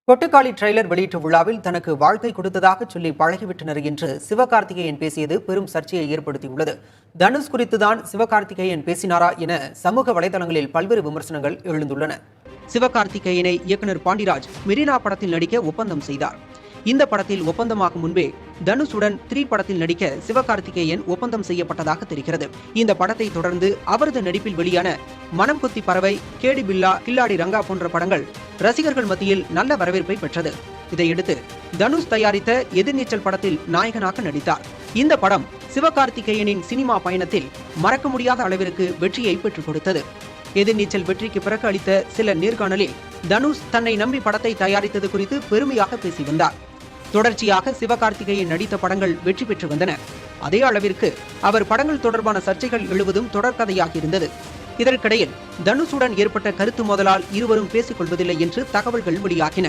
Kottukkaali trailer வெளியீட்டு விழாவில் தனக்கு வாழ்க்கை கொடுத்ததாக சொல்லி பழகிவிட்டனர் என்று சிவகார்த்திகேயன் பேசியது பெரும் சர்ச்சையை ஏற்படுத்தியுள்ளது. தனுஷ் குறித்துதான் சிவகார்த்திகேயன் பேசினாரா என சமூக வலைதளங்களில் பல்வேறு விமர்சனங்கள் எழுந்துள்ளன. சிவகார்த்திகேயனை இயக்குனர் பாண்டிராஜ் மெரினா படத்தில் நடிக்க ஒப்பந்தம் செய்தார். இந்த படத்தில் ஒப்பந்தமாகும் முன்பே தனுஷுடன் 3 படத்தில் நடிக்க சிவகார்த்திகேயன் ஒப்பந்தம் செய்யப்பட்டதாக தெரிகிறது. இந்த படத்தை தொடர்ந்து அவரது நடிப்பில் வெளியான மனம் கொத்தி பறவை, கேடி பில்லா, கில்லாடி ரங்கா போன்ற படங்கள் ரசிகர்கள் மத்தியில் நல்ல வரவேற்பை பெற்றது. இதையடுத்து தனுஷ் தயாரித்த எதிர்நீச்சல் படத்தில் நாயகனாக நடித்தார். இந்த படம் சிவகார்த்திகேயனின் சினிமா பயணத்தில் மறக்க முடியாத அளவிற்கு வெற்றியை பெற்றுக் கொடுத்தது. எதிர்நீச்சல் வெற்றிக்கு பிறகு அளித்த சில நேர்காணலில் தனுஷ் தன்னை நம்பி படத்தை தயாரித்தது குறித்து பெருமையாக பேசி வந்தார். தொடர்ச்சியாக சிவகார்த்திகேயன் நடித்த படங்கள் வெற்றி பெற்று வந்தன. அதே அளவிற்கு அவர் படங்கள் தொடர்பான சர்ச்சைகள் எழுவதும் தொடர்கதையாக இருந்தது. இதற்கிடையில் தனுஷுடன் ஏற்பட்ட கருத்து மோதலால் இருவரும் பேசிக் கொள்வதில்லை என்று தகவல்கள் வெளியாகின.